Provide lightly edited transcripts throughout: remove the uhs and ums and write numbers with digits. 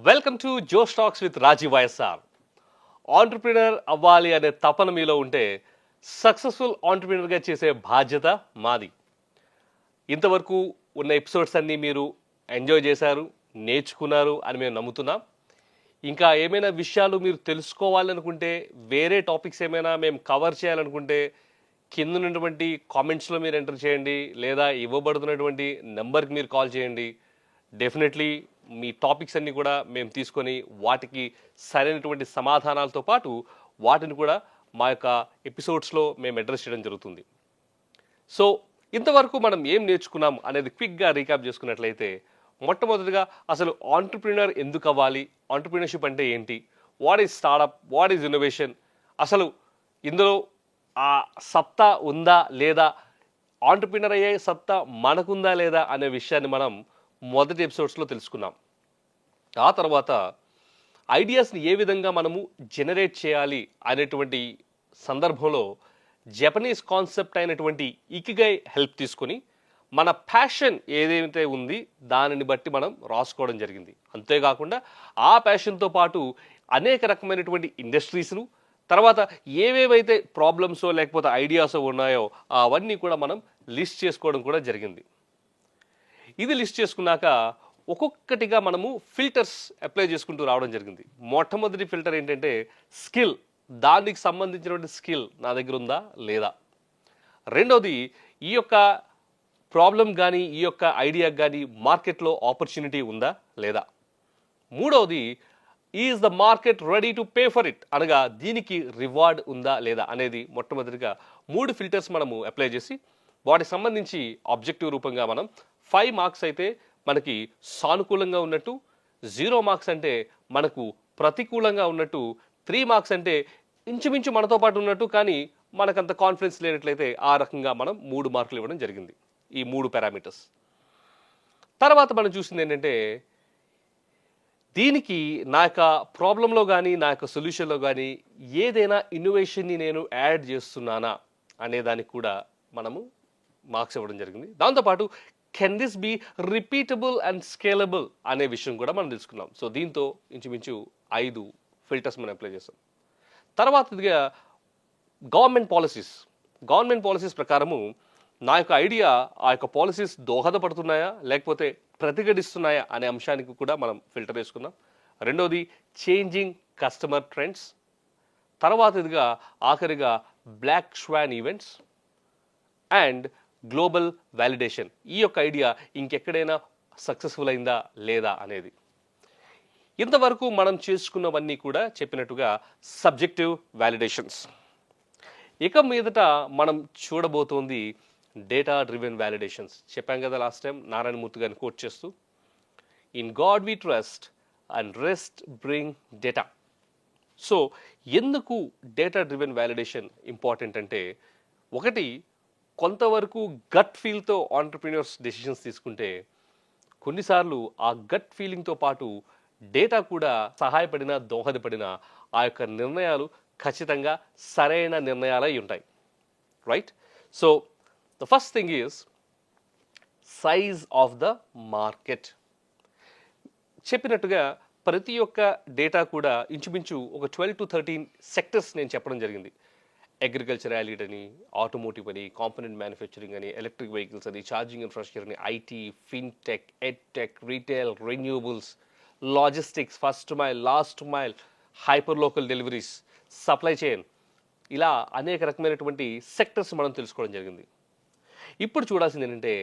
Welcome to Joe stocks with Rajeev YSR. Entrepreneur అవ్వాలి అనే తపన మీలో ఉంటే సక్సెస్ఫుల్ ఆంటర్ప్రినర్గా చేసే బాధ్యత మాది. ఇంతవరకు ఉన్న ఎపిసోడ్స్ అన్నీ మీరు ఎంజాయ్ చేశారు, నేర్చుకున్నారు అని మేము నమ్ముతున్నాం. ఇంకా ఏమైనా విషయాలు మీరు తెలుసుకోవాలనుకుంటే, వేరే టాపిక్స్ ఏమైనా మేము కవర్ చేయాలనుకుంటే కింద ఉన్నటువంటి కామెంట్స్లో మీరు ఎంటర్ చేయండి, లేదా ఇవ్వబడుతున్నటువంటి నెంబర్కి మీరు కాల్ చేయండి. డెఫినెట్లీ మీ టాపిక్స్ అన్నీ కూడా మేము తీసుకొని వాటికి సరైనటువంటి సమాధానాలతో పాటు వాటిని కూడా మా యొక్క ఎపిసోడ్స్లో మేము అడ్రస్ చేయడం జరుగుతుంది. సో ఇంతవరకు మనం ఏం నేర్చుకున్నాం అనేది క్విక్గా రీక్యాప్ చేసుకున్నట్లయితే, మొట్టమొదటిగా అసలు ఆంటర్ప్రినర్ ఎందుకు అవ్వాలి, ఆంటర్ప్రినర్షిప్ అంటే ఏంటి, what is startup, what is innovation, అసలు ఇందులో ఆ సత్తా ఉందా లేదా, ఆంటర్ప్రినర్ అయ్యే సత్తా మనకుందా లేదా అనే విషయాన్ని మనం మొదటి ఎపిసోడ్స్లో తెలుసుకున్నాం. ఆ తర్వాత ఐడియాస్ని ఏ విధంగా మనము జనరేట్ చేయాలి అనేటువంటి సందర్భంలో జపనీస్ కాన్సెప్ట్ అయినటువంటి ఇకిగై హెల్ప్ తీసుకొని మన ప్యాషన్ ఏదైతే ఉంది దానిని బట్టి మనం రాసుకోవడం జరిగింది. అంతేకాకుండా ఆ ప్యాషన్తో పాటు అనేక రకమైనటువంటి ఇండస్ట్రీస్ను, తర్వాత ఏవేవైతే ప్రాబ్లమ్సో లేకపోతే ఐడియాసో ఉన్నాయో అవన్నీ కూడా మనం లిస్ట్ చేసుకోవడం కూడా జరిగింది. ఇది లిస్ట్ చేసుకున్నాక ఒక్కొక్కటిగా మనము ఫిల్టర్స్ అప్లై చేసుకుంటూ రావడం జరిగింది. మొట్టమొదటి ఫిల్టర్ ఏంటంటే స్కిల్, దానికి సంబంధించినటువంటి స్కిల్ నా దగ్గర ఉందా లేదా. రెండోది ఈ యొక్క ప్రాబ్లం కానీ ఈ యొక్క ఐడియా కానీ మార్కెట్లో ఆపర్చునిటీ ఉందా లేదా. మూడవది is the market ready to pay for it, అనగా దీనికి రివార్డ్ ఉందా లేదా అనేది మొట్టమొదటిగా 3 ఫిల్టర్స్ మనము అప్లై చేసి వాటికి సంబంధించి ఆబ్జెక్టివ్ రూపంగా మనం 5 మార్క్స్ అయితే మనకి సానుకూలంగా ఉన్నట్టు, 0 మార్క్స్ అంటే మనకు ప్రతికూలంగా ఉన్నట్టు, 3 మార్క్స్ అంటే ఇంచుమించు మనతో పాటు ఉన్నట్టు కానీ మనకంత కాన్ఫిడెన్స్ లేనట్లయితే ఆ రకంగా మనం 3 మార్కులు ఇవ్వడం జరిగింది. ఈ 3 పారామీటర్స్. తర్వాత మనం చూసింది ఏంటంటే, దీనికి నా యొక్క ప్రాబ్లంలో కానీ నా యొక్క సొల్యూషన్లో కానీ ఏదైనా ఇన్నోవేషన్ని నేను యాడ్ చేస్తున్నానా అనే దానికి కూడా మనము మార్క్స్ ఇవ్వడం జరిగింది. దాంతోపాటు can this be repeatable and scalable అనే విషయం కూడా మనం తెలుసుకున్నాం. సో దీంతో ఇంచుమించు 5 ఫిల్టర్స్ మనం అప్లై చేస్తాం. తర్వాతదిగా గవర్నమెంట్ పాలసీస్ ప్రకారము నా యొక్క ఐడియా ఆ యొక్క పాలసీస్ దోహదపడుతున్నాయా లేకపోతే ప్రతిఘటిస్తున్నాయా అనే అంశానికి కూడా మనం ఫిల్టర్ వేసుకున్నాం. రెండోది చేంజింగ్ కస్టమర్ ట్రెండ్స్. తర్వాతదిగా ఆఖరిగా black swan events and global validation. ఈ యొక్క ఐడియా ఇంకెక్కడైనా సక్సెస్ఫుల్ అయిందా లేదా అనేది. ఇంతవరకు మనం చేసుకున్నవన్నీ కూడా చెప్పినట్టుగా సబ్జెక్టివ్ వ్యాలిడేషన్స్. ఇక మీదట మనం చూడబోతోంది డేటా డ్రివెన్ వ్యాలిడేషన్స్. చెప్పాం కదా లాస్ట్ టైం నారాయణమూర్తి గారిని కోట్ చేస్తూ, in God we trust and rest bring data. So ఎందుకు డేటా డ్రివెన్ వ్యాలిడేషన్ ఇంపార్టెంట్ అంటే, ఒకటి కొంతవరకు గట్ ఫీల్తో ఆంటర్ప్రినర్స్ డెసిషన్స్ తీసుకుంటే కొన్నిసార్లు ఆ గట్ ఫీలింగ్తో పాటు డేటా కూడా సహాయపడిన దోహదపడిన ఆ యొక్క నిర్ణయాలు ఖచ్చితంగా సరైన నిర్ణయాలై ఉంటాయి. Right. So the first thing is size of the market. చెప్పినట్టుగా ప్రతి ఒక్క డేటా కూడా ఇంచుమించు ఒక 12 to 13 సెక్టర్స్ నేను చెప్పడం జరిగింది. అగ్రికల్చర్ యాలిడ్ అని, ఆటోమోటివ్ అని, కాంపోనెంట్ మ్యానుఫ్యాక్చరింగ్ అని, ఎలక్ట్రిక్ వెహికల్స్ అని, ఛార్జింగ్ ఇన్ఫ్రాస్ట్రక్చర్ అని, IT, fintech, edtech, retail, renewables, logistics, first mile, last mile, hyper local deliveries, supply chain, ఇలా అనేక రకమైనటువంటి సెక్టర్స్ మనం తెలుసుకోవడం జరిగింది. ఇప్పుడు చూడాల్సింది ఏంటంటే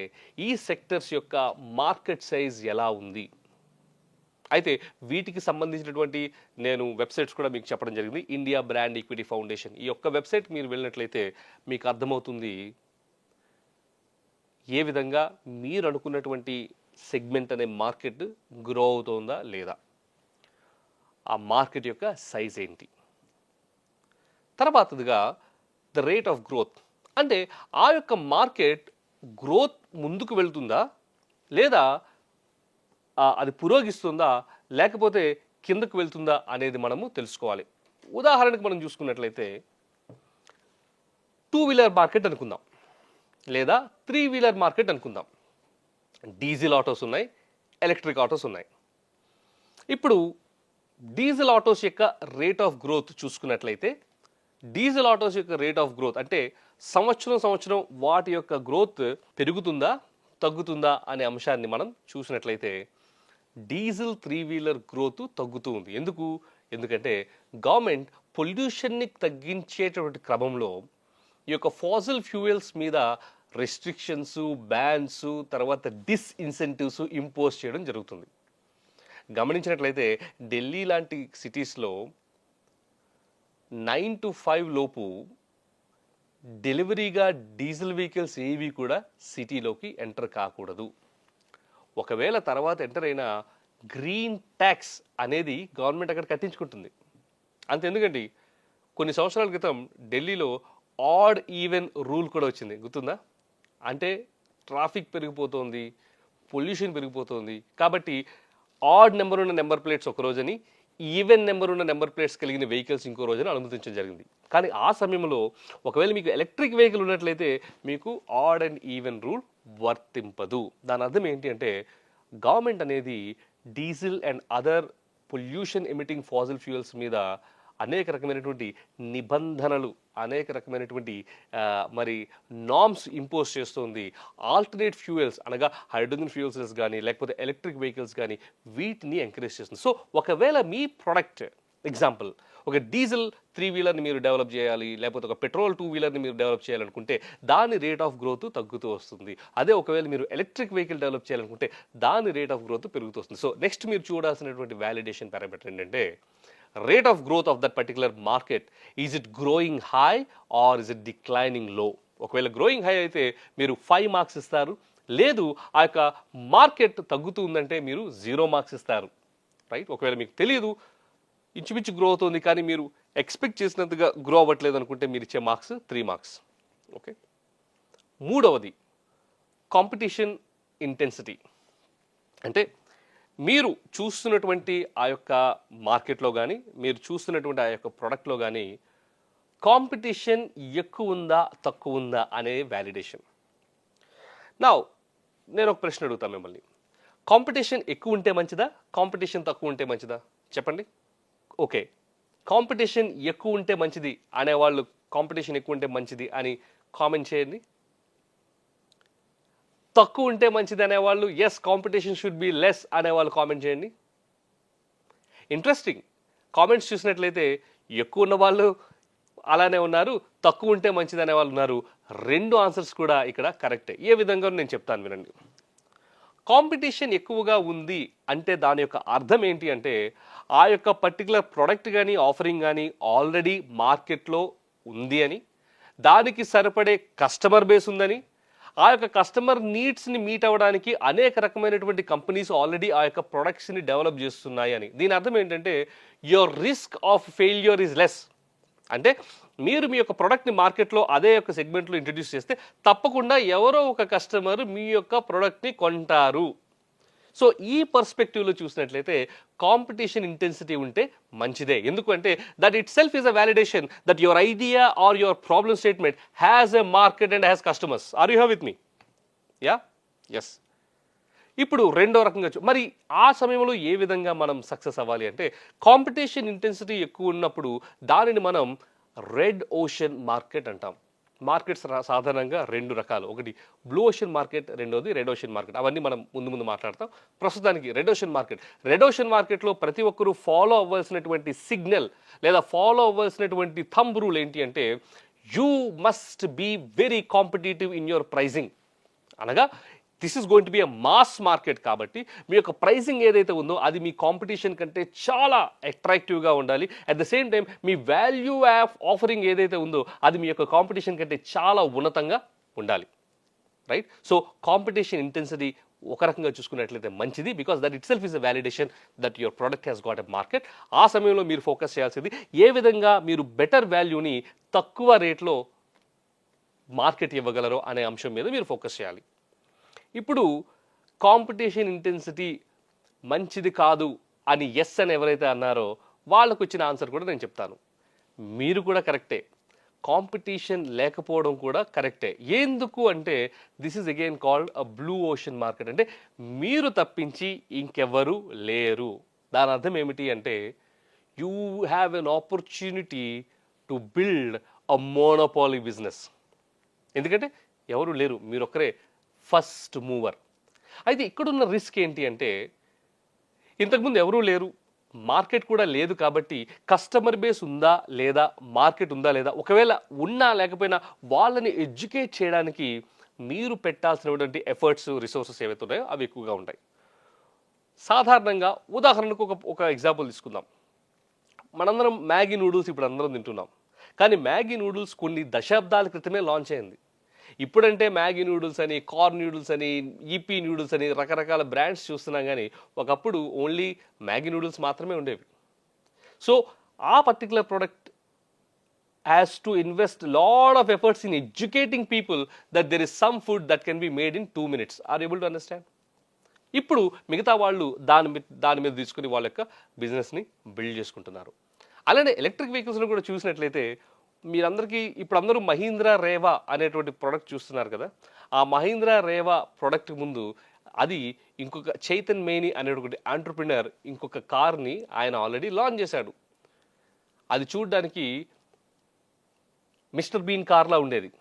ఈ సెక్టర్స్ యొక్క మార్కెట్ సైజ్ ఎలా ఉంది. అయితే వీటికి సంబంధించినటువంటి నేను వెబ్సైట్స్ కూడా మీకు చెప్పడం జరిగింది. ఇండియా బ్రాండ్ ఈక్విటీ ఫౌండేషన్, ఈ యొక్క వెబ్సైట్ మీరు వెళ్ళినట్లయితే మీకు అర్థమవుతుంది ఏ విధంగా మీరు అనుకున్నటువంటి సెగ్మెంట్ అనే మార్కెట్ గ్రో అవుతుందా లేదా, ఆ మార్కెట్ యొక్క సైజ్ ఏంటి. తర్వాతదిగా ద రేట్ ఆఫ్ గ్రోత్, అంటే ఆ యొక్క మార్కెట్ గ్రోత్ ముందుకు వెళ్తుందా లేదా అది పురోగిస్తుందా లేకపోతే కిందకు వెళ్తుందా అనేది మనము తెలుసుకోవాలి. ఉదాహరణకు మనం చూసుకున్నట్లయితే 2 వీలర్ మార్కెట్ అనుకుందాం, లేదా 3 వీలర్ మార్కెట్ అనుకుందాం. డీజిల్ ఆటోస్ ఉన్నాయి, ఎలక్ట్రిక్ ఆటోస్ ఉన్నాయి. ఇప్పుడు డీజిల్ ఆటోస్ యొక్క రేట్ ఆఫ్ గ్రోత్ చూసుకున్నట్లయితే డీజిల్ ఆటోస్ యొక్క రేట్ ఆఫ్ గ్రోత్ అంటే సంవత్సరం వాటి యొక్క గ్రోత్ పెరుగుతుందా తగ్గుతుందా అనే అంశాన్ని మనం చూసినట్లయితే డీజిల్ 3-వీలర్ గ్రోత్ తగ్గుతూ ఉంది. ఎందుకంటే గవర్నమెంట్ పొల్యూషన్ని తగ్గించేటువంటి క్రమంలో ఈ యొక్క ఫాసిల్ ఫ్యూయల్స్ మీద రెస్ట్రిక్షన్స్, బ్యాన్స్, తర్వాత డిస్ఇన్సెంటివ్స్ ఇంపోజ్ చేయడం జరుగుతుంది. గమనించినట్లయితే ఢిల్లీ లాంటి సిటీస్లో 9 to 5 లోపు డెలివరీగా డీజిల్ వెహికల్స్ ఏవి కూడా సిటీలోకి ఎంటర్ కాకూడదు. ఒకవేళ తర్వాత ఎంటర్ అయిన గ్రీన్ ట్యాక్స్ అనేది గవర్నమెంట్ అక్కడ కట్టించుకుంటుంది. అంతెందుకండి, కొన్ని సంవత్సరాల క్రితం ఢిల్లీలో ఆడ్ ఈవెన్ రూల్ కూడా వచ్చింది, గుర్తుందా? అంటే ట్రాఫిక్ పెరిగిపోతుంది, పొల్యూషన్ పెరిగిపోతుంది, కాబట్టి ఆడ్ నెంబర్ ఉన్న నెంబర్ ప్లేట్స్ ఒక రోజని, ఈవెన్ నెంబర్ ఉన్న నెంబర్ ప్లేట్స్ కలిగిన వెహికల్స్ ఇంకో రోజున అనుమతించడం జరిగింది. కానీ ఆ సమయంలో ఒకవేళ మీకు ఎలక్ట్రిక్ వెహికల్ ఉన్నట్లయితే మీకు ఆడ్ అండ్ ఈవెన్ రూల్ వర్తింపదు. దాని అర్థం ఏంటి అంటే గవర్నమెంట్ అనేది diesel and other pollution emitting fossil fuels మీద అనేక రకమైనటువంటి నిబంధనలు, అనేక రకమైనటువంటి మరి నామ్స్ ఇంపోజ్ చేస్తుంది. ఆల్టర్నేట్ ఫ్యూయల్స్ అనగా హైడ్రోజన్ ఫ్యూయల్ సెల్స్ కానీ లేకపోతే ఎలక్ట్రిక్ వెహికల్స్ కానీ వీటిని ఎంకరేజ్ చేస్తుంది. సో ఒకవేళ మీ ప్రోడక్ట్ ఎగ్జాంపుల్ ఒక డీజిల్ 3-వీలర్ని మీరు డెవలప్ చేయాలి, లేకపోతే ఒక పెట్రోల్ 2-వీలర్ని మీరు డెవలప్ చేయాలనుకుంటే దాని రేట్ ఆఫ్ గ్రోత్ తగ్గుతూ వస్తుంది. అదే ఒకవేళ మీరు ఎలక్ట్రిక్ వెహికల్ డెవలప్ చేయాలనుకుంటే దాని రేట్ ఆఫ్ గ్రోత్ పెరుగుతూ వస్తుంది. సో నెక్స్ట్ మీరు చూడాల్సినటువంటి వ్యాలిడేషన్ పారామీటర్ ఏంటంటే rate of growth of that particular market, is it growing high or is it declining low? ఒకవేళ గ్రోయింగ్ హై అయితే మీరు 5 మార్క్స్ ఇస్తారు, లేదు ఆ యొక్క మార్కెట్ తగ్గుతూ ఉందంటే మీరు 0 మార్క్స్ ఇస్తారు, రైట్? ఒకవేళ మీకు తెలియదు ఇంచుమించు గ్రో అవుతుంది కానీ మీరు ఎక్స్పెక్ట్ చేసినంతగా గ్రో అవ్వట్లేదు అనుకుంటే మీరు ఇచ్చే మార్క్స్ 3 మార్క్స్. ఓకే, మూడవది కాంపిటీషన్ ఇంటెన్సిటీ. అంటే మీరు చూస్తున్నటువంటి ఆ యొక్క మార్కెట్లో కానీ మీరు చూస్తున్నటువంటి ఆ యొక్క ప్రోడక్ట్లో కానీ కాంపిటీషన్ ఎక్కువ ఉందా తక్కువ ఉందా అనే వ్యాలిడేషన్. నా నేను ఒక ప్రశ్న అడుగుతాను మిమ్మల్ని, కాంపిటీషన్ ఎక్కువ ఉంటే మంచిదా, కాంపిటీషన్ తక్కువ ఉంటే మంచిదా? చెప్పండి. ఓకే, కాంపిటీషన్ ఎక్కువ ఉంటే మంచిది అనేవాళ్ళు కాంపిటీషన్ ఎక్కువ ఉంటే మంచిది అని కామెంట్ చేయండి. తక్కువ ఉంటే మంచిది అనేవాళ్ళు yes competition should be less అనేవాళ్ళు కామెంట్ చేయండి. ఇంట్రెస్టింగ్, కామెంట్స్ చూసినట్లయితే ఎక్కువ ఉన్న వాళ్ళు అలానే ఉన్నారు, తక్కువ ఉంటే మంచిది అనేవాళ్ళు ఉన్నారు. 2 ఆన్సర్స్ కూడా ఇక్కడ కరెక్టే. ఏ విధంగా నేను చెప్తాను వినండి. కాంపిటీషన్ ఎక్కువగా ఉంది అంటే దాని యొక్క అర్థం ఏంటి అంటే ఆ యొక్క పర్టికులర్ ప్రోడక్ట్ కానీ ఆఫరింగ్ కానీ ఆల్రెడీ మార్కెట్లో ఉంది అని, దానికి సరిపడే కస్టమర్ బేస్ ఉందని, ఆ యొక్క కస్టమర్ నీడ్స్ని మీట్ అవ్వడానికి అనేక రకమైనటువంటి కంపెనీస్ ఆల్రెడీ ఆ యొక్క ప్రొడక్ట్స్ని డెవలప్ చేస్తున్నాయి అని. దీని అర్థం ఏంటంటే your risk of failure is less. అంటే మీరు మీ యొక్క ప్రోడక్ట్ని మార్కెట్లో అదే యొక్క సెగ్మెంట్లో ఇంట్రడ్యూస్ చేస్తే తప్పకుండా ఎవరో ఒక కస్టమర్ మీ యొక్క ప్రోడక్ట్ని కొంటారు. సో ఈ పర్స్పెక్టివ్లో చూసినట్లయితే కాంపిటీషన్ ఇంటెన్సిటీ ఉంటే మంచిదే. ఎందుకంటే that itself is a validation that your idea or your problem statement has a market and has customers. Are you have with me? Yeah, yes. ఇప్పుడు రెండో రకంగా మరి ఆ సమయంలో ఏ విధంగా మనం సక్సెస్ అవ్వాలి అంటే కాంపిటీషన్ ఇంటెన్సిటీ ఎక్కువ ఉన్నప్పుడు దానిని మనం రెడ్ ఓషన్ మార్కెట్ అంటాం. మార్కెట్స్ సాధారణంగా 2 రకాలు, ఒకటి బ్లూ ఓషన్ మార్కెట్, రెండోది రెడ్ ఓషన్ మార్కెట్. అవన్నీ మనం ముందు మాట్లాడతాం. ప్రస్తుతానికి red ocean market. Red ocean మార్కెట్లో ప్రతి ఒక్కరూ ఫాలో అవ్వాల్సినటువంటి సిగ్నల్ లేదా ఫాలో అవ్వాల్సినటువంటి థంబ్ రూల్ ఏంటి అంటే you must be very competitive in your pricing. అనగా this is going to be a mass market కాబట్టి మీ యొక్క ప్రైసింగ్ ఏదైతే ఉందో అది మీ కాంపిటీషన్ కంటే చాలా అట్రాక్టివ్గా ఉండాలి. At the same time me value offering ఏదైతే ఉందో అది మీ యొక్క కాంపిటీషన్ కంటే చాలా ఉన్నతంగా ఉండాలి, రైట్? సో కాంపిటీషన్ ఇంటెన్సిటీ ఒక రకంగా చూసుకున్నట్లయితే మంచిది, because that it self is a validation that your product has got a market. ఆ సమయంలో మీరు ఫోకస్ చేయాల్సింది ఏ విధంగా మీరు బెటర్ వాల్యూని తక్కువ రేట్లో మార్కెట్ ఇవ్వగలరో అనే అంశం మీద మీరు ఫోకస్ చేయాలి. ఇప్పుడు కాంపిటీషన్ ఇంటెన్సిటీ మంచిది కాదు అని ఎస్ అని ఎవరైతే అన్నారో వాళ్ళకు వచ్చిన ఆన్సర్ కూడా నేను చెప్తాను. మీరు కూడా కరెక్టే, కాంపిటీషన్ లేకపోవడం కూడా కరెక్టే. ఎందుకు అంటే this is again called a blue ocean market. అంటే మీరు తప్పించి ఇంకెవ్వరు లేరు. దాని అర్థం ఏమిటి అంటే you have an opportunity to build a monopoly business. ఎందుకంటే ఎవరు లేరు, మీరు ఒక్కరే ఫస్ట్ మూవర్. అయితే ఇక్కడున్న రిస్క్ ఏంటి అంటే ఇంతకుముందు ఎవరూ లేరు, మార్కెట్ కూడా లేదు కాబట్టి కస్టమర్ బేస్ ఉందా లేదా, మార్కెట్ ఉందా లేదా, ఒకవేళ ఉన్నా లేకపోయినా వాళ్ళని ఎడ్యుకేట్ చేయడానికి మీరు పెట్టాల్సినటువంటి ఎఫర్ట్స్, రిసోర్సెస్ ఏవైతే ఉన్నాయో అవి ఎక్కువగా ఉంటాయి. సాధారణంగా ఉదాహరణకు ఒక ఎగ్జాంపుల్ తీసుకుందాం. మనందరం మ్యాగీ నూడిల్స్ ఇప్పుడు అందరం తింటున్నాం, కానీ మ్యాగీ నూడిల్స్ కొన్ని దశాబ్దాల క్రితమే లాంచ్ అయింది. ఇప్పుడంటే మ్యాగీ నూడిల్స్ అని, కార్న్ నూడిల్స్ అని, ఈపీ నూడిల్స్ అని రకరకాల బ్రాండ్స్ చూస్తున్నాం, కానీ ఒకప్పుడు ఓన్లీ మ్యాగీ నూడిల్స్ మాత్రమే ఉండేవి. సో ఆ particular product has to invest lot of efforts in educating people that there is some food that can be made in 2 minutes. Are able to understand? ఇప్పుడు మిగతా వాళ్ళు దాని మీద తీసుకుని వాళ్ళ యొక్క బిజినెస్ని బిల్డ్ చేసుకుంటున్నారు. అలానే ఎలక్ట్రిక్ వెహికల్స్లో కూడా చూసినట్లయితే మీరందరికీ ఇప్పుడు అందరూ మహీంద్రా రేవా అనేటువంటి ప్రోడక్ట్ చూస్తున్నారు కదా. ఆ మహీంద్రా రేవా ప్రోడక్ట్ ముందు అది ఇంకొక చైతన్ మేని అనేటువంటి ఆంటర్ప్రినర్ ఇంకొక కార్ని ఆయన ఆల్రెడీ లాంచ్ చేశాడు. అది చూడడానికి మిస్టర్ బీన్ కార్లా ఉండేది,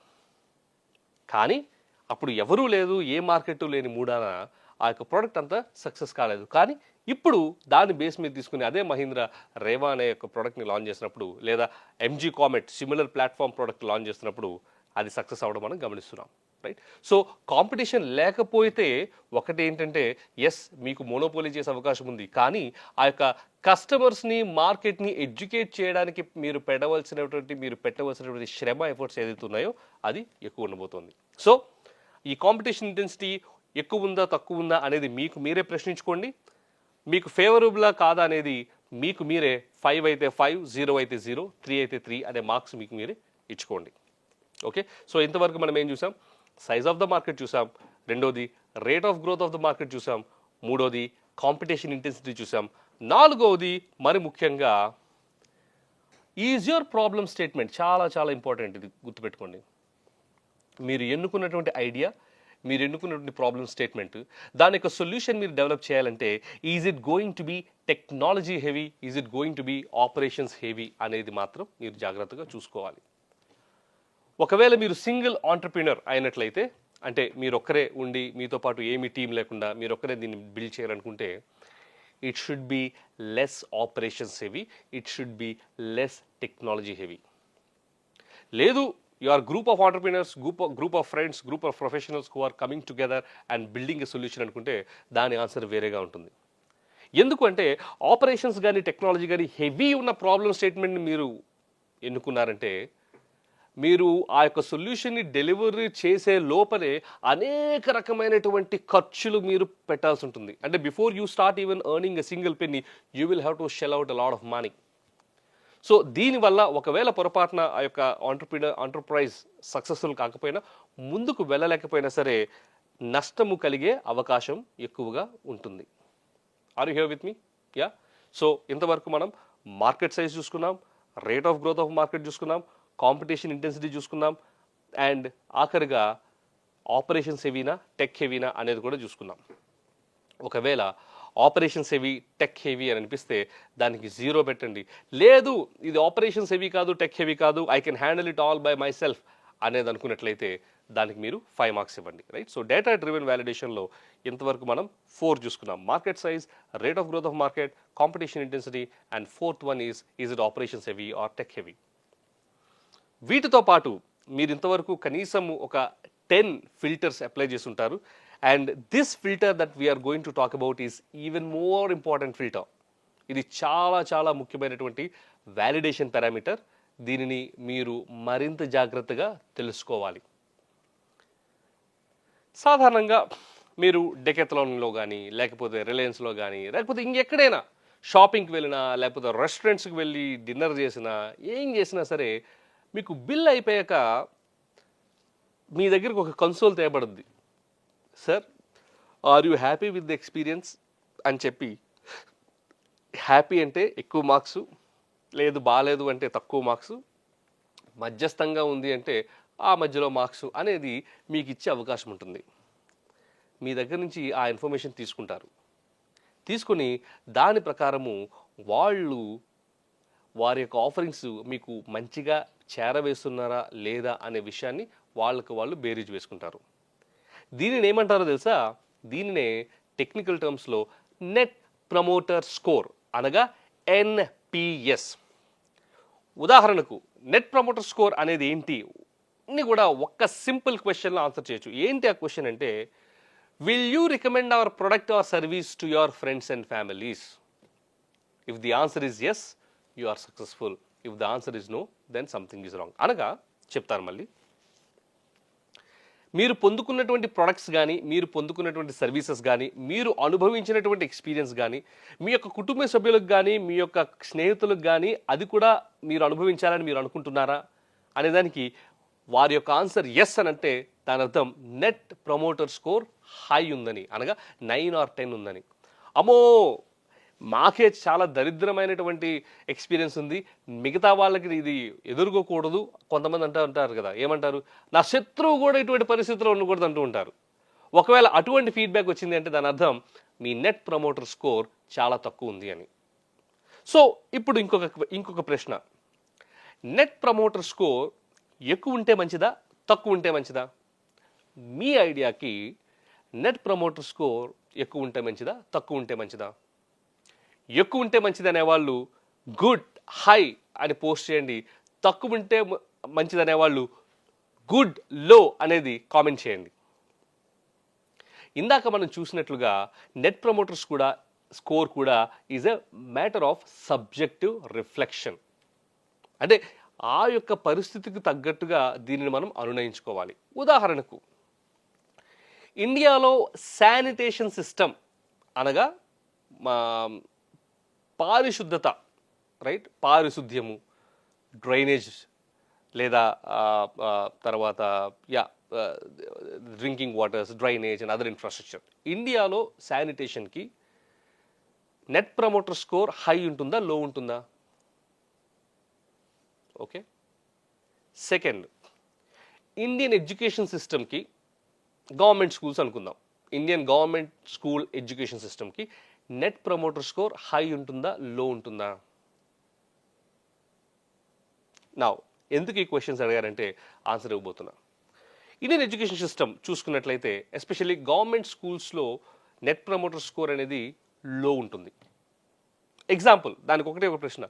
కానీ అప్పుడు ఎవరూ లేదు, ఏ మార్కెట్ లేని మూడాన ఆ యొక్క ప్రోడక్ట్ అంతా సక్సెస్ కాలేదు. కానీ ఇప్పుడు దాని బేస్ మీద తీసుకుని అదే మహీంద్రా రేవా అనే యొక్క ప్రోడక్ట్ని లాంచ్ చేసినప్పుడు, లేదా MG comet similar platform product launch చేసినప్పుడు అది సక్సెస్ అవ్వడం మనం గమనిస్తున్నాం, రైట్? సో కాంపిటీషన్ లేకపోతే ఒకటి ఏంటంటే ఎస్ మీకు మోనోపోలీ చేసే అవకాశం ఉంది, కానీ ఆ యొక్క కస్టమర్స్ని, మార్కెట్ని ఎడ్యుకేట్ చేయడానికి మీరు పెట్టవలసినటువంటి శ్రమ, ఎఫర్ట్స్ ఏదైతే ఉన్నాయో అది ఎక్కువ ఉండబోతోంది. సో ఈ కాంపిటీషన్ ఇంటెన్సిటీ ఎక్కువ ఉందా తక్కువ ఉందా అనేది మీకు మీరే ప్రశ్నించుకోండి. మీకు ఫేవరబులా కాదా అనేది మీకు మీరే 5 అయితే 5, 0 అయితే 0, 3 అయితే 3 అనే మార్క్స్ మీకు మీరే ఇచ్చుకోండి. ఓకే, సో ఇంతవరకు మనం ఏం చూసాం? సైజ్ ఆఫ్ ద మార్కెట్ చూసాం, రెండోది rate of growth of the market చూసాం, మూడోది కాంపిటీషన్ ఇంటెన్సిటీ చూసాం, నాలుగవది మరి ముఖ్యంగా ఈజ్ యువర్ ప్రాబ్లమ్ స్టేట్మెంట్. చాలా చాలా ఇంపార్టెంట్, ఇది గుర్తుపెట్టుకోండి. మీరు ఎన్నుకున్నటువంటి ఐడియా, మీరు ఎన్నుకున్నటువంటి ప్రాబ్లమ్ స్టేట్మెంట్, దాని యొక్క సొల్యూషన్ మీరు డెవలప్ చేయాలంటే is it going to be technology heavy, is it going to be operations heavy అనేది మాత్రం మీరు జాగ్రత్తగా చూసుకోవాలి. ఒకవేళ మీరు సింగిల్ ఆంటర్ప్రినర్ అయినట్లయితే, అంటే మీరు ఒక్కరే ఉండి మీతో పాటు ఏమీ టీం లేకుండా మీరు ఒక్కరే దీన్ని బిల్డ్ చేయాలనుకుంటే it should be less operations heavy, it should be less technology heavy. లేదు, you are group of entrepreneurs, group of friends, group of professionals who are coming together and building a solution అనుకుంటే దాని answer వేరేగా ఉంటుంది. ఎందుకంటే operations కానీ technology కానీ heavy ఉన్న problem స్టేట్మెంట్ని మీరు ఎన్నుకున్నారంటే మీరు ఆ యొక్క సొల్యూషన్ని డెలివరీ చేసే లోపలే అనేక రకమైనటువంటి ఖర్చులు మీరు పెట్టాల్సి ఉంటుంది. అంటే before you start even earning a single penny you will have to shell out a lot of money. So దీనివల్ల ఒకవేళ పొరపాటున ఆ యొక్క ఎంటర్ప్రైజ్ సక్సెస్ఫుల్ కాకపోయినా, ముందుకు వెళ్ళలేకపోయినా సరే నష్టము కలిగే అవకాశం ఎక్కువగా ఉంటుంది. Are you here with me? Yeah. So ఇంతవరకు మనం మార్కెట్ సైజ్ చూసుకున్నాం, rate of growth of market చూసుకున్నాం, కాంపిటీషన్ ఇంటెన్సిటీ చూసుకున్నాం, అండ్ ఆఖరిగా ఆపరేషన్స్ హెవీనా టెక్ హెవీనా అనేది కూడా చూసుకున్నాం. ఒకవేళ ఆపరేషన్స్ హెవీ, టెక్ హెవీ అని అనిపిస్తే దానికి 0 పెట్టండి. లేదు ఇది ఆపరేషన్స్ హెవీ కాదు, టెక్ హెవీ కాదు, I can handle it all by myself అనేది అనుకున్నట్లయితే దానికి మీరు 5 మార్క్స్ ఇవ్వండి, రైట్? సో డేటా డ్రివెన్ వ్యాలిడేషన్లో ఇంతవరకు మనం 4 చూసుకున్నాం: market size, rate of growth of market, competition intensity, and fourth one is it operations heavy or tech heavy. వీటితో పాటు మీరు ఇంతవరకు కనీసం ఒక 10 ఫిల్టర్స్ అప్లై చేసి ఉంటారు. And this filter that we are going to talk about is even more important filter. ఇది చాలా చాలా ముఖ్యమైనటువంటి వ్యాలిడేషన్ పారామీటర్. దీనిని మీరు మరింత జాగ్రత్తగా తెలుసుకోవాలి. సాధారణంగా మీరు డెకాథ్లాన్లో కానీ, లేకపోతే రిలయన్స్లో కానీ, లేకపోతే ఇంకెక్కడైనా షాపింగ్కి వెళ్ళినా, లేకపోతే రెస్టారెంట్స్కి వెళ్ళి డిన్నర్ చేసినా, ఏం చేసినా సరే మీకు బిల్ అయిపోయాక మీ దగ్గరకు ఒక కన్సోల్ తేబడుద్ది. Sir, are you happy with the experience అని చెప్పి, హ్యాపీ అంటే ఎక్కువ మార్క్స్, లేదు బాగాలేదు అంటే తక్కువ మార్క్స్, మధ్యస్థంగా ఉంది అంటే ఆ మధ్యలో మార్క్స్ అనేది మీకు ఇచ్చే అవకాశం ఉంటుంది. మీ దగ్గర నుంచి ఆ ఇన్ఫర్మేషన్ తీసుకుంటారు. తీసుకొని దాని ప్రకారము వాళ్ళు వారి యొక్క ఆఫరింగ్స్ మీకు మంచిగా చేరవేస్తున్నారా లేదా అనే విషయాన్ని వాళ్ళకు వాళ్ళు బేరీజ్ వేసుకుంటారు. దీనిని ఏమంటారో తెలుసా? దీనినే టెక్నికల్ టర్మ్స్లో నెట్ ప్రమోటర్ స్కోర్ అనగా ఎన్పిఎస్. ఉదాహరణకు నెట్ ప్రమోటర్ స్కోర్ అనేది ఏంటి అన్ని కూడా ఒక్క సింపుల్ క్వశ్చన్లో ఆన్సర్ చేయొచ్చు. ఏంటి ఆ క్వశ్చన్ అంటే, will you recommend our product or service to your friends and families? If the answer is yes, you are successful. If the answer is no, then something is wrong. అనగా చెప్తాను మళ్ళీ, మీరు పొందుకున్నటువంటి products కానీ, మీరు పొందుకున్నటువంటి services కానీ, మీరు అనుభవించినటువంటి experience కానీ, మీ యొక్క కుటుంబ సభ్యులకు కానీ, మీ యొక్క స్నేహితులకు కానీ అది కూడా మీరు అనుభవించాలని మీరు అనుకుంటున్నారా అనేదానికి వారి యొక్క ఆన్సర్ ఎస్ అని అంటే దాని అర్థం నెట్ ప్రమోటర్ స్కోర్ హై ఉందని, అనగా 9 or 10 ఉందని. అమ్మో మాకే చాలా దరిద్రమైనటువంటి ఎక్స్పీరియన్స్ ఉంది, మిగతా వాళ్ళకి ఇది ఎదుర్కోకూడదు. కొంతమంది అంటారు కదా, ఏమంటారు, నా శత్రువు కూడా ఇటువంటి పరిస్థితుల్లో ఉండకూడదు అంటూ ఉంటారు. ఒకవేళ అటువంటి ఫీడ్బ్యాక్ వచ్చింది అంటే దాని అర్థం మీ నెట్ ప్రమోటర్ స్కోర్ చాలా తక్కువ ఉంది అని. సో ఇప్పుడు ఇంకొక ప్రశ్న, నెట్ ప్రమోటర్ స్కోర్ ఎక్కువ ఉంటే మంచిదా, తక్కువ ఉంటే మంచిదా? మీ ఐడియాకి నెట్ ప్రమోటర్ స్కోర్ ఎక్కువ ఉంటే మంచిదా, తక్కువ ఉంటే మంచిదా? ఎక్కువ ఉంటే మంచిది అనేవాళ్ళు గుడ్ హై అని పోస్ట్ చేయండి. తక్కువ ఉంటే మంచిది అనేవాళ్ళు గుడ్ లో అనేది కామెంట్ చేయండి. ఇందాక మనం చూసినట్లుగా నెట్ ప్రమోటర్స్ స్కోర్ కూడా is a matter of subjective reflection. అంటే ఆ యొక్క పరిస్థితికి తగ్గట్టుగా దీనిని మనం అనునయించుకోవాలి. ఉదాహరణకు ఇండియాలో శానిటేషన్ సిస్టమ్ అనగా పారిశుద్ధత, రైట్, పారిశుద్ధ్యము, డ్రైనేజ్ లేదా తర్వాత drinking waters, drainage and other infrastructure. ఇండియాలో శానిటేషన్కి నెట్ ప్రమోటర్ స్కోర్ హై ఉంటుందా, లో ఉంటుందా? ఓకే. సెకండ్, ఇండియన్ ఎడ్యుకేషన్ సిస్టమ్కి, గవర్నమెంట్ స్కూల్స్ అనుకుందాం, ఇండియన్ గవర్నమెంట్ స్కూల్ ఎడ్యుకేషన్ సిస్టమ్కి నెట్ ప్రమోటర్ స్కోర్ హై ఉంటుందా, లో ఉంటుందా? నా ఎందుకు ఈ క్వశ్చన్స్ అడిగారంటే ఆన్సర్ ఇవ్వబోతున్నా. ఇండియన్ ఎడ్యుకేషన్ సిస్టమ్ చూసుకున్నట్లయితే ఎస్పెషల్లీ గవర్నమెంట్ స్కూల్స్లో నెట్ ప్రమోటర్ స్కోర్ అనేది లో ఉంటుంది. ఎగ్జాంపుల్, దానికి ఒక ప్రశ్న,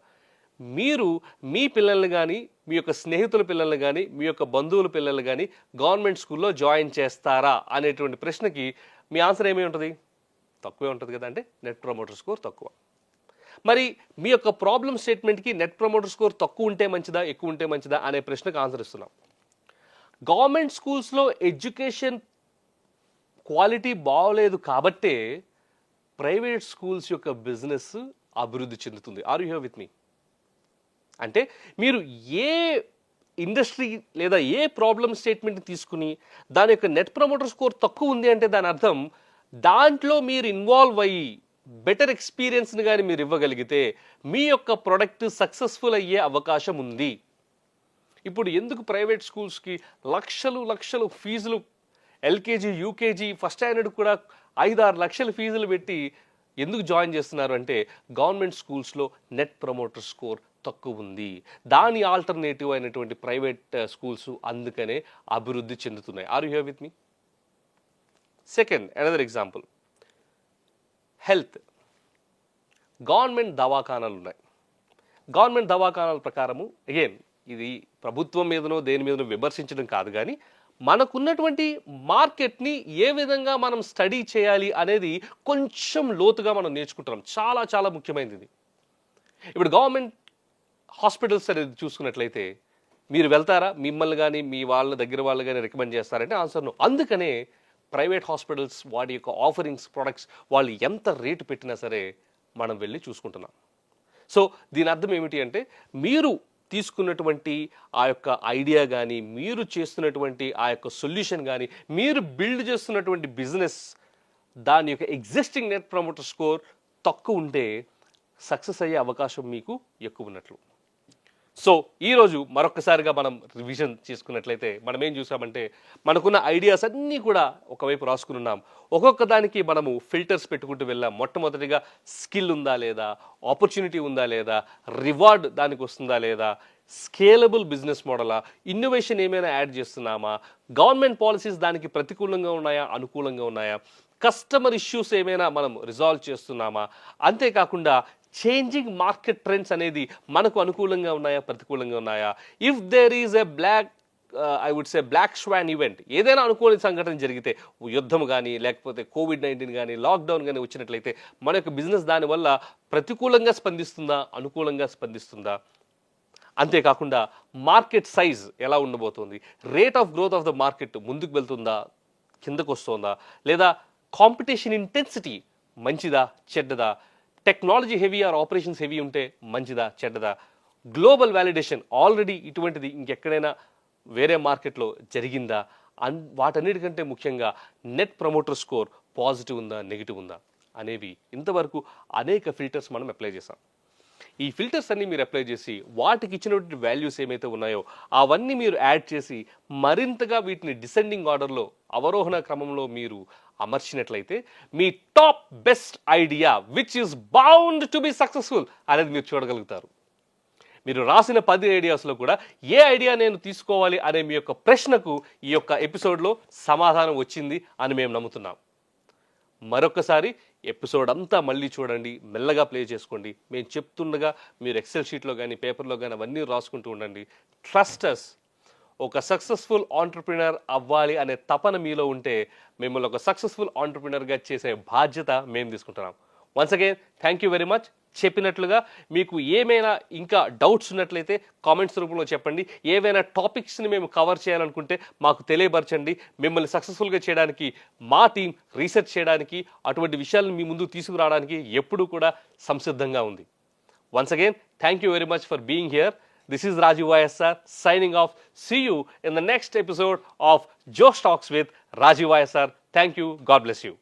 మీరు మీ పిల్లల్ని కానీ, మీ యొక్క స్నేహితుల పిల్లల్ని కానీ, మీ యొక్క బంధువుల పిల్లల్ని కానీ గవర్నమెంట్ స్కూల్లో జాయిన్ చేస్తారా అనేటువంటి ప్రశ్నకి మీ ఆన్సర్ ఏమై ఉంటుంది? తక్కువే ఉంటుంది కదా, అంటే నెట్ ప్రమోటర్ స్కోర్ తక్కువ. మరి మీ యొక్క ప్రాబ్లమ్ స్టేట్మెంట్కి నెట్ ప్రమోటర్ స్కోర్ తక్కువ ఉంటే మంచిదా, ఎక్కువ ఉంటే మంచిదా అనే ప్రశ్నకు ఆన్సర్ ఇస్తున్నాం. గవర్నమెంట్ స్కూల్స్లో ఎడ్యుకేషన్ క్వాలిటీ బాగోలేదు కాబట్టే ప్రైవేట్ స్కూల్స్ యొక్క బిజినెస్ అభివృద్ధి చెందుతుంది. ఆర్ యు హియర్ విత్ మీ? అంటే మీరు ఏ ఇండస్ట్రీ లేదా ఏ ప్రాబ్లమ్ స్టేట్మెంట్ తీసుకుని దాని యొక్క నెట్ ప్రమోటర్ స్కోర్ తక్కువ ఉంది అంటే దాని అర్థం దాంట్లో మీరు ఇన్వాల్వ్ అయ్యి బెటర్ ఎక్స్పీరియన్స్ని కానీ మీరు ఇవ్వగలిగితే మీ యొక్క ప్రొడక్ట్ సక్సెస్ఫుల్ అయ్యే అవకాశం ఉంది. ఇప్పుడు ఎందుకు ప్రైవేట్ స్కూల్స్కి లక్షలు ఫీజులు, ఎల్కేజీ, యూకేజీ, ఫస్ట్ స్టాండర్డ్ కూడా 5-6 లక్షల ఫీజులు పెట్టి ఎందుకు జాయిన్ చేస్తున్నారు అంటే గవర్నమెంట్ స్కూల్స్లో నెట్ ప్రమోటర్ స్కోర్ తక్కువ ఉంది. దాని ఆల్టర్నేటివ్ అయినటువంటి ప్రైవేట్ స్కూల్స్ అందుకనే అభివృద్ధి చెందుతున్నాయి. Are you here with me? Second, another example, health. Government దవాఖానాలు ఉన్నాయి. గవర్నమెంట్ దవాఖానాల ప్రకారము, అగైన్ ఇది ప్రభుత్వం మీదనో దేని మీదనో విమర్శించడం కాదు, కానీ మనకున్నటువంటి మార్కెట్ని ఏ విధంగా మనం స్టడీ చేయాలి అనేది కొంచెం లోతుగా మనం నేర్చుకుంటున్నాం. చాలా చాలా ముఖ్యమైనది ఇది. ఇప్పుడు గవర్నమెంట్ హాస్పిటల్స్ అనేది చూసుకున్నట్లయితే మీరు వెళ్తారా, మిమ్మల్ని కానీ మీ వాళ్ళ దగ్గర వాళ్ళు కానీ రికమెండ్ చేస్తారంటే ఆన్సర్ నో. అందుకనే ప్రైవేట్ హాస్పిటల్స్ వాటి యొక్క ఆఫరింగ్స్, ప్రొడక్ట్స్ వాళ్ళు ఎంత రేటు పెట్టినా సరే మనం వెళ్ళి చూసుకుంటున్నాం. సో దీని అర్థం ఏమిటి అంటే మీరు తీసుకున్నటువంటి ఆ యొక్క ఐడియా కానీ, మీరు చేస్తున్నటువంటి ఆ యొక్క సొల్యూషన్ కానీ, మీరు బిల్డ్ చేస్తున్నటువంటి బిజినెస్ దాని యొక్క ఎగ్జిస్టింగ్ నెట్ ప్రమోటర్ స్కోర్ తక్కువ ఉంటే సక్సెస్ అయ్యే అవకాశం మీకు ఎక్కువ ఉన్నట్లు. సో ఈరోజు మరొకసారిగా మనం రివిజన్ చేసుకున్నట్లయితే మనం ఏం చూసామంటే మనకున్న ఐడియాస్ అన్నీ కూడా ఒకవైపు రాసుకున్నాం. ఒక్కొక్క దానికి మనము ఫిల్టర్స్ పెట్టుకుంటూ వెళ్ళాం. మొట్టమొదటిగా స్కిల్ ఉందా లేదా, ఆపర్చునిటీ ఉందా లేదా, రివార్డ్ దానికి వస్తుందా లేదా, స్కేలబుల్ బిజినెస్ మోడలా, ఇన్నోవేషన్ ఏమైనా యాడ్ చేస్తున్నామా, గవర్నమెంట్ పాలసీస్ దానికి ప్రతికూలంగా ఉన్నాయా అనుకూలంగా ఉన్నాయా, కస్టమర్ ఇష్యూస్ ఏమైనా మనం రిజాల్వ్ చేస్తున్నామా, అంతేకాకుండా చేంజింగ్ మార్కెట్ ట్రెండ్స్ అనేది మనకు అనుకూలంగా ఉన్నాయా ప్రతికూలంగా ఉన్నాయా, if there is a I would say black swan event, ఏదైనా అనుకోని సంఘటన జరిగితే, యుద్ధం కానీ లేకపోతే కోవిడ్-19 కానీ లాక్డౌన్ కానీ వచ్చినట్లయితే మన యొక్క బిజినెస్ దానివల్ల ప్రతికూలంగా స్పందిస్తుందా అనుకూలంగా స్పందిస్తుందా, అంతేకాకుండా మార్కెట్ సైజ్ ఎలా ఉండబోతుంది, rate of growth of the market ముందుకు వెళ్తుందా కిందకు వస్తుందా, లేదా కాంపిటీషన్ ఇంటెన్సిటీ మంచిదా చెడ్డదా, technology heavy or operations heavy ఉంటే మంచిదా చెడ్డదా, గ్లోబల్ వ్యాలిడేషన్ ఆల్రెడీ ఇటువంటిది ఇంకెక్కడైనా వేరే మార్కెట్లో జరిగిందా, వాటన్నిటికంటే ముఖ్యంగా నెట్ ప్రమోటర్ స్కోర్ పాజిటివ్ ఉందా నెగిటివ్ ఉందా అనేవి ఇంతవరకు అనేక ఫిల్టర్స్ మనం అప్లై చేసాం. ఈ ఫిల్టర్స్ అన్ని మీరు అప్లై చేసి వాటికి ఇచ్చినటువంటి వాల్యూస్ ఏమైతే ఉన్నాయో అవన్నీ మీరు యాడ్ చేసి మరింతగా వీటిని డిసెండింగ్ ఆర్డర్లో అవరోహణ క్రమంలో మీరు అమర్చినట్లయితే మీ top best idea which is bound to be successful అనేది మీరు చూడగలుగుతారు. మీరు రాసిన 10 ఐడియాస్లో కూడా ఏ ఐడియా నేను తీసుకోవాలి అనే మీ యొక్క ప్రశ్నకు ఈ యొక్క ఎపిసోడ్లో సమాధానం వచ్చింది అని మేము నమ్ముతున్నాం. మరొకసారి ఎపిసోడ్ అంతా మళ్ళీ చూడండి, మెల్లగా ప్లే చేసుకోండి. మేము చెప్తుండగా మీరు ఎక్సెల్ షీట్లో కానీ పేపర్లో కానీ అవన్నీ రాసుకుంటూ ఉండండి. Trust us. ఒక సక్సెస్ఫుల్ ఆంటర్ప్రినర్ అవ్వాలి అనే తపన మీలో ఉంటే మిమ్మల్ని ఒక సక్సెస్ఫుల్ ఆంటర్ప్రినర్గా చేసే బాధ్యత మేము తీసుకుంటున్నాం. Once again thank you very much. చెప్పినట్లుగా మీకు ఏమైనా ఇంకా డౌట్స్ ఉన్నట్లయితే కామెంట్స్ రూపంలో చెప్పండి. ఏవైనా టాపిక్స్ని మేము కవర్ చేయాలనుకుంటే మాకు తెలియపరచండి. మిమ్మల్ని సక్సెస్ఫుల్గా చేయడానికి మా టీం రీసెర్చ్ చేయడానికి, అటువంటి విషయాలను మీ ముందు తీసుకురావడానికి ఎప్పుడూ కూడా సంసిద్ధంగా ఉంది. Once again thank you very much for being here. This is Rajiv YSR signing off. See you in the next episode of Josh Talks with Rajiv YSR. Thank you. God bless you.